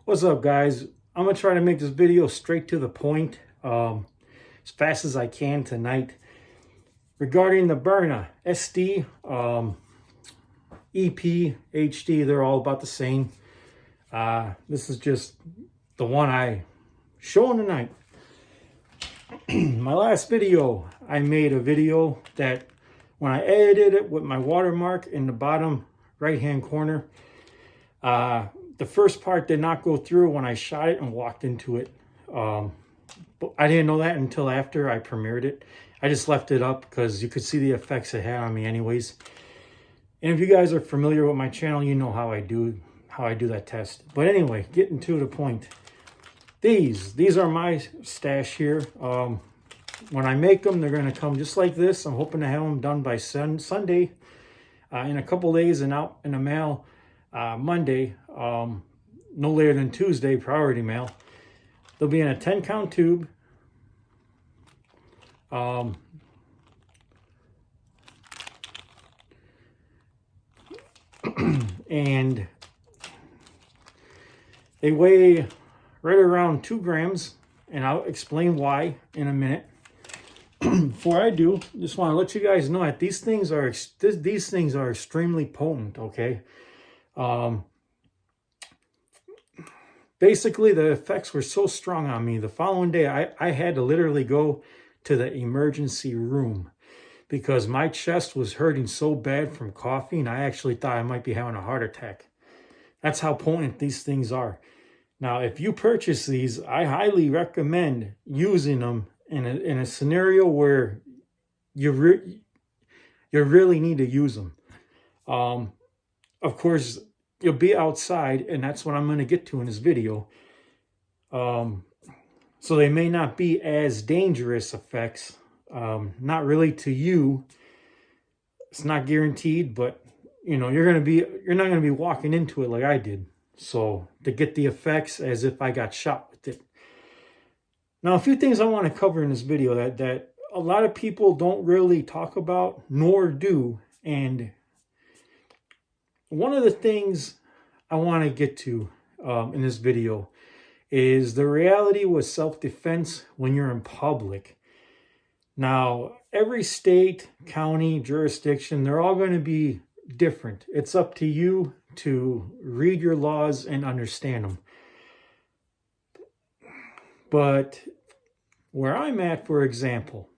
What's up, guys? I'm gonna try to make this video straight to the point, as fast as I can tonight. Regarding the Berna SD, EP, HD, they're all about the same. This is just the one I showing tonight. My last video, I made a video that when I edited it with my watermark in the bottom right-hand corner, the first part did not go through when I shot it and walked into it. But I didn't know that until after I premiered it. I just left it up because you could see the effects it had on me anyways. And if you guys are familiar with my channel, you know how I do that test. But anyway, getting to the point. These are my stash here. When I make them, they're going to come just like this. I'm hoping to have them done by Sunday, in a couple days, and out in the mail Monday, no later than Tuesday, priority mail. They'll be in a 10-count tube. And they weigh right around 2 grams, and I'll explain why in a minute. Before I do, just want to let you guys know that these things are extremely potent. Okay. Basically, the effects were so strong on me. The following day, I had to literally go to the emergency room because my chest was hurting so bad from coughing. And I actually thought I might be having a heart attack. That's how potent these things are. Now, if you purchase these, I highly recommend using them in a scenario where you really need to use them. Of course, you'll be outside, and that's what I'm going to get to in this video. So they may not be as dangerous effects. Not really to you. It's not guaranteed, but you know, you're not going to be walking into it like I did. So to get the effects as if I got shot with it. Now, a few things I want to cover in this video that a lot of people don't really talk about, nor do. And one of the things I want to get to in this video is the reality with self-defense when you're in public. Now, every state, county, jurisdiction, they're all going to be different. It's up to you to read your laws and understand them. But where I'm at, for example,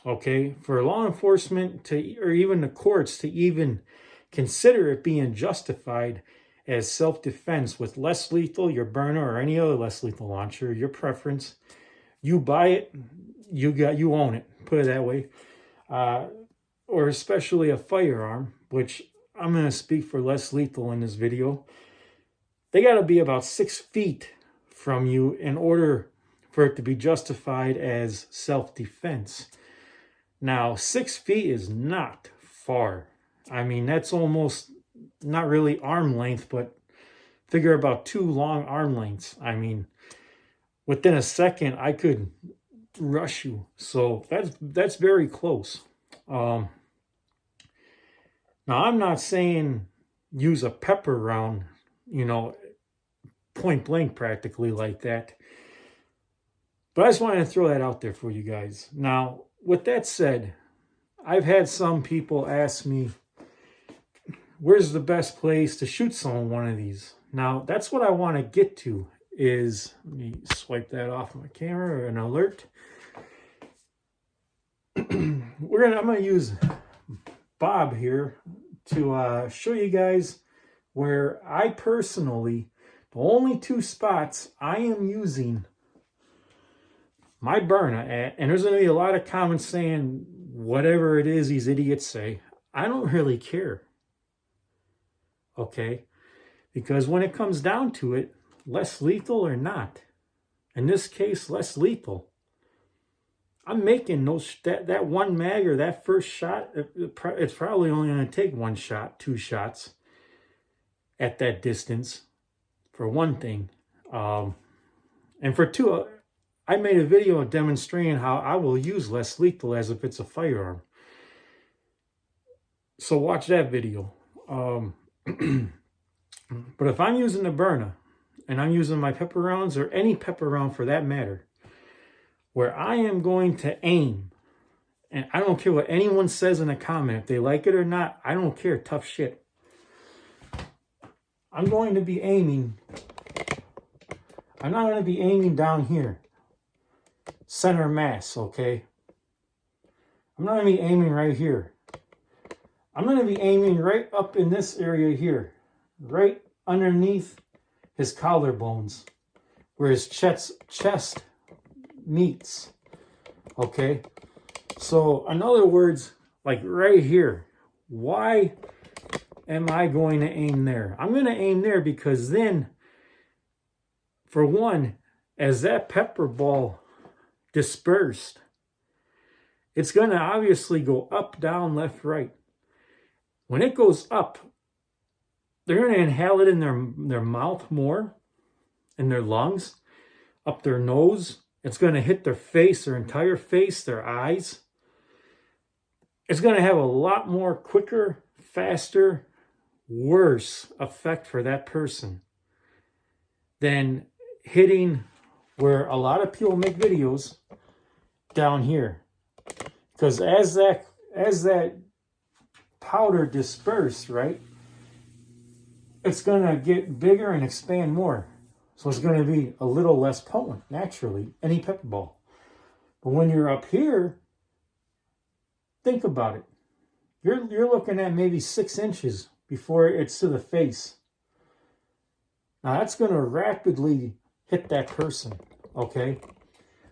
okay, for law enforcement or even the courts to even consider it being justified as self-defense with less lethal, your burner or any other less lethal launcher, your preference, you buy it, you own it, put it that way. Or especially a firearm, which I'm going to speak for less lethal in this video. They got to be about 6 feet from you in order for it to be justified as self-defense. Now, 6 feet is not far. I mean, that's almost not really arm length, but figure about 2 long arm lengths. I mean, within a second, I could rush you. So that's very close. Now, I'm not saying use a pepper round, point blank practically like that. But I just wanted to throw that out there for you guys. Now, with that said, I've had some people ask me, where's the best place to shoot one of these? Now, that's what I want to get to is, let me swipe that off my camera, an alert. I'm going to use Bob here to show you guys where I personally, the only 2 spots I am using my Berna at, and there's going to be a lot of comments saying whatever it is these idiots say. I don't really care. Okay? Because when it comes down to it, less lethal or not, in this case, less lethal, I'm making that one mag or that first shot, it's probably only going to take 1 shot, 2 shots at that distance, for one thing. And for 2, I made a video demonstrating how I will use less lethal as if it's a firearm. So watch that video. But if I'm using the Berna and I'm using my pepper rounds, or any pepper round for that matter, where I am going to aim, and I don't care what anyone says in a comment, if they like it or not, I don't care, tough shit. I'm going to be aiming, I'm not going to be aiming down here, center mass, okay? I'm not going to be aiming right here. I'm going to be aiming right up in this area here, right underneath his collarbones, where his chest meets, okay? So in other words, like right here, why am I going to aim there? I'm going to aim there because then, for one, as that pepper ball dispersed, it's going to obviously go up, down, left, right. When it goes up, they're going to inhale it in their mouth more, in their lungs, up their nose. It's going to hit their face, their entire face, their eyes. It's going to have a lot more quicker, faster, worse effect for that person than hitting where a lot of people make videos down here. Because as that powder disperse, right, it's going to get bigger and expand more. So it's going to be a little less potent, naturally, any pepper ball. But when you're up here, think about it. You're looking at maybe 6 inches before it's to the face. Now that's going to rapidly hit that person, okay?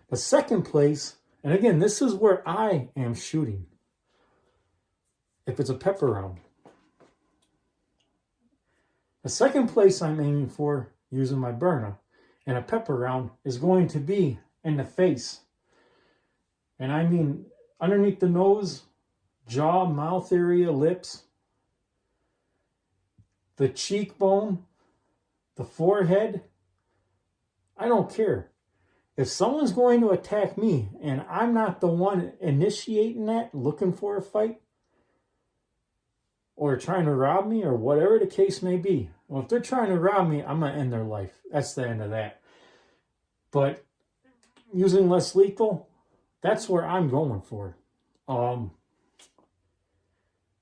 The second place, and again, this is where I am shooting. If it's a pepper round. The second place I'm aiming for using my burner and a pepper round is going to be in the face. And I mean underneath the nose, jaw, mouth area, lips, the cheekbone, the forehead. I don't care. If someone's going to attack me and I'm not the one initiating that, looking for a fight, or trying to rob me, or whatever the case may be. Well, if they're trying to rob me, I'm going to end their life. That's the end of that. But using less lethal, that's where I'm going for.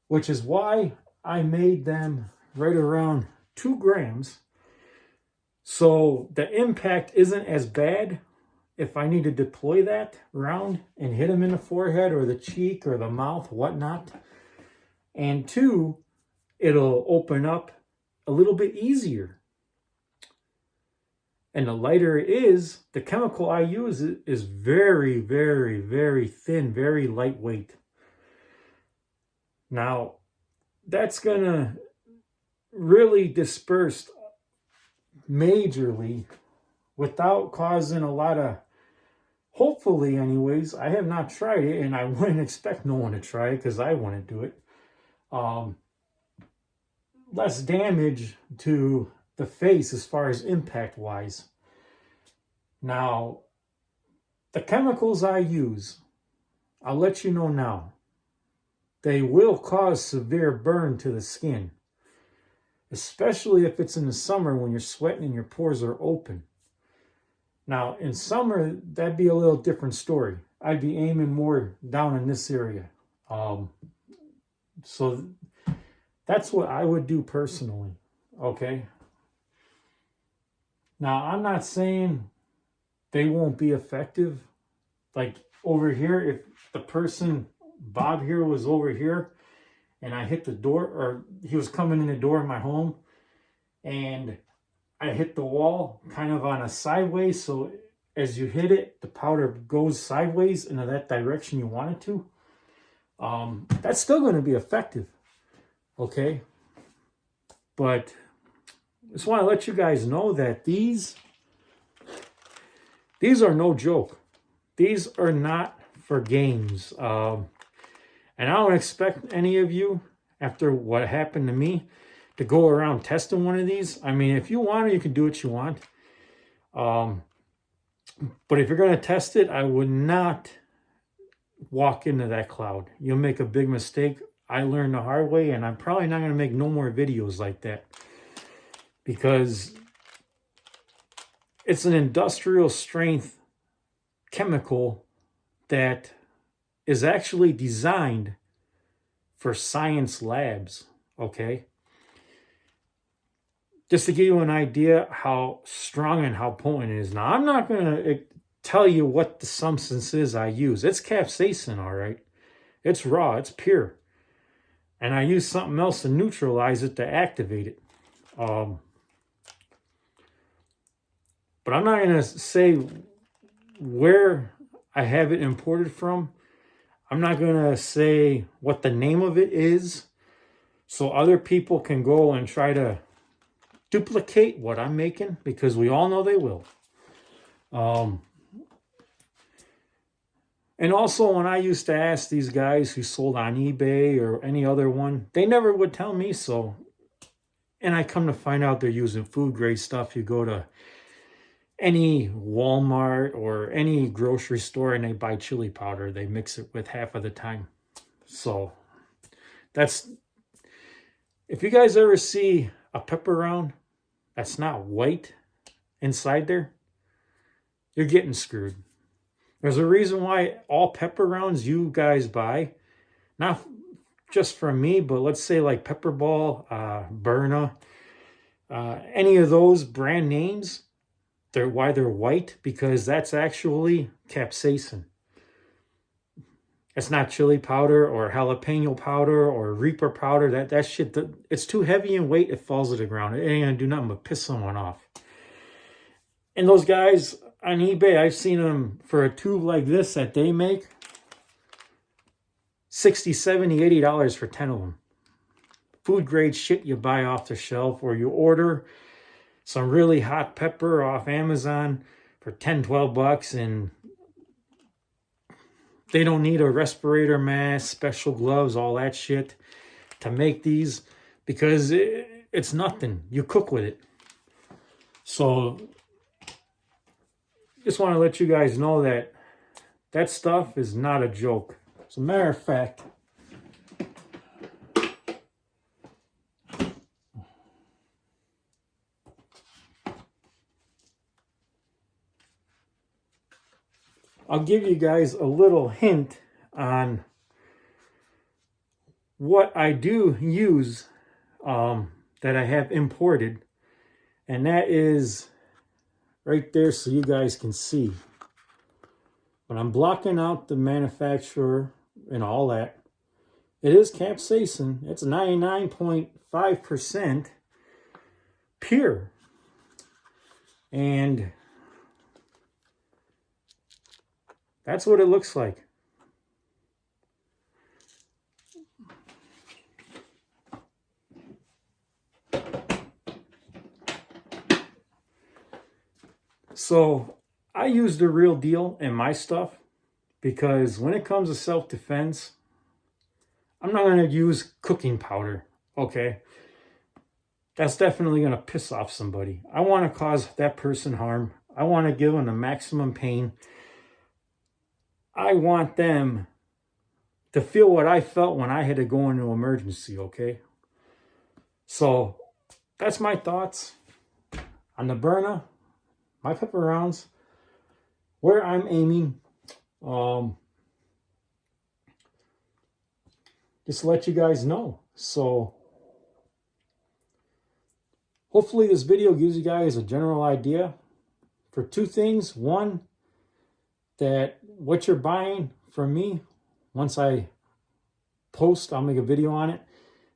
Which is why I made them right around 2 grams. So the impact isn't as bad if I need to deploy that round and hit him in the forehead or the cheek or the mouth, whatnot. And 2, it'll open up a little bit easier. And the lighter it is, the chemical I use is very, very, very thin, very lightweight. Now, that's going to really disperse majorly without causing a lot of, hopefully anyways, I have not tried it, and I wouldn't expect no one to try it because I wouldn't do it. Less damage to the face as far as impact wise. Now, the chemicals I use, I'll let you know now, they will cause severe burn to the skin, especially if it's in the summer when you're sweating and your pores are open. Now, in summer, that'd be a little different story. I'd be aiming more down in this area. So that's what I would do personally, okay? Now, I'm not saying they won't be effective. Like over here, if the person, Bob here, was over here and I hit the door, or he was coming in the door of my home and I hit the wall kind of on a sideways, so as you hit it, the powder goes sideways into that direction you want it to. That's still going to be effective, okay? But I just want to let you guys know that these are no joke. These are not for games. And I don't expect any of you, after what happened to me, to go around testing one of these. I mean, if you want it, you can do what you want. But if you're going to test it, I would not walk into that cloud. You'll make a big mistake. I learned the hard way, and I'm probably not going to make no more videos like that. Because It's an industrial strength chemical that is actually designed for science labs, okay? Just to give you an idea how strong and how potent it is. Now, I'm not going to tell you what the substance is I use. It's capsaicin, all right? It's raw, it's pure. And I use something else to neutralize it, to activate it. But I'm not going to say where I have it imported from. I'm not going to say what the name of it is, so other people can go and try to duplicate what I'm making, because we all know they will. And also, when I used to ask these guys who sold on eBay or any other one, they never would tell me so. And I come to find out they're using food grade stuff. You go to any Walmart or any grocery store and they buy chili powder. They mix it with half of the time. So that's, if you guys ever see a pepper round that's not white inside there, you're getting screwed. There's a reason why all pepper rounds you guys buy, not just from me, but let's say like Pepper Ball, Berna, any of those brand names, why they're white, because that's actually capsaicin. It's not chili powder or jalapeno powder or Reaper powder. That shit, it's too heavy in weight, it falls to the ground. It ain't gonna do nothing but piss someone off. And those guys on eBay, I've seen them for a tube like this that they make, $60, $70, $80 for 10 of them. Food grade shit you buy off the shelf, or you order some really hot pepper off Amazon for 10, 12 bucks, and they don't need a respirator mask, special gloves, all that shit to make these, because it's nothing. You cook with it. So just want to let you guys know that that stuff is not a joke. As a matter of fact, I'll give you guys a little hint on what I do use that I have imported. And that is right there so you guys can see. But I'm blocking out the manufacturer and all that. It is capsaicin. It's 99.5% pure. And that's what it looks like. So I use the real deal in my stuff, because when it comes to self-defense, I'm not going to use cooking powder, okay? That's definitely going to piss off somebody. I want to cause that person harm. I want to give them the maximum pain. I want them to feel what I felt when I had to go into emergency, okay? So that's my thoughts on the Berna, my pepper rounds, where I'm aiming. Just to let you guys know. So hopefully this video gives you guys a general idea for two things. One, that what you're buying from me, once I post, I'll make a video on it,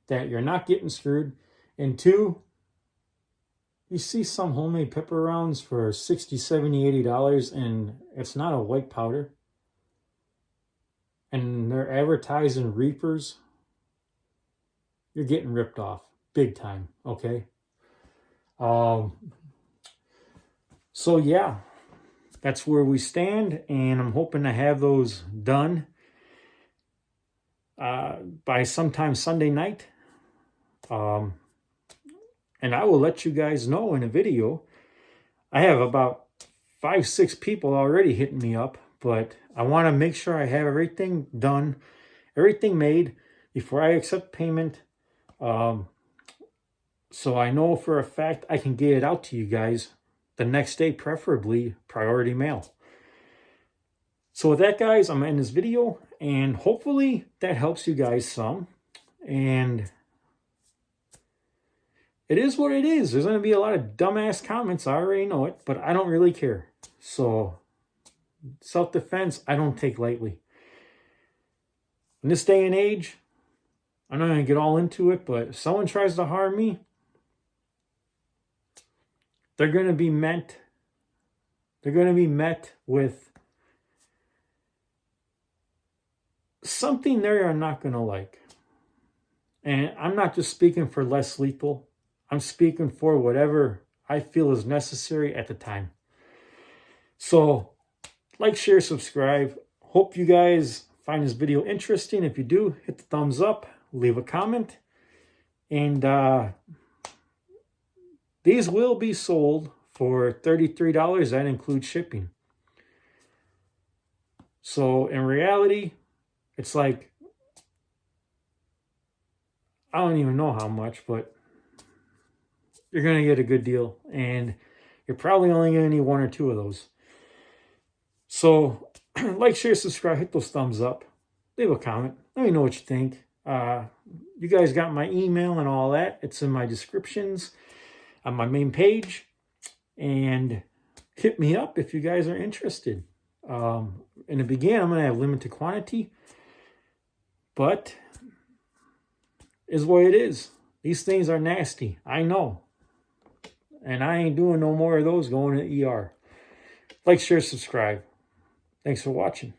that you're not getting screwed. And two, you see some homemade pepper rounds for $60, $70, $80, and it's not a white powder. And they're advertising Reapers. You're getting ripped off big time, okay? So yeah, that's where we stand, and I'm hoping to have those done by sometime Sunday night. And I will let you guys know in a video. I have about 5-6 people already hitting me up, but I want to make sure I have everything done, everything made before I accept payment. So I know for a fact I can get it out to you guys the next day, preferably priority mail. So with that, guys, I'm ending this video, and hopefully that helps you guys some. And it is what it is. There's going to be a lot of dumbass comments. I already know it, but I don't really care. So self-defense, I don't take lightly. In this day and age, I'm not going to get all into it, but if someone tries to harm me, they're going to be met with something they are not going to like. And I'm not just speaking for less lethal. I'm speaking for whatever I feel is necessary at the time. So, like, share, subscribe. Hope you guys find this video interesting. If you do, hit the thumbs up, leave a comment. And these will be sold for $33. That includes shipping. So, in reality, it's like, I don't even know how much, but you're going to get a good deal. And you're probably only going to need one or two of those. So, like, share, subscribe, hit those thumbs up. Leave a comment. Let me know what you think. You guys got my email and all that. It's in my descriptions on my main page. And hit me up if you guys are interested. In the beginning, I'm going to have limited quantity. But is what it is. These things are nasty. I know. And I ain't doing no more of those going to the ER. Like, share, subscribe. Thanks for watching.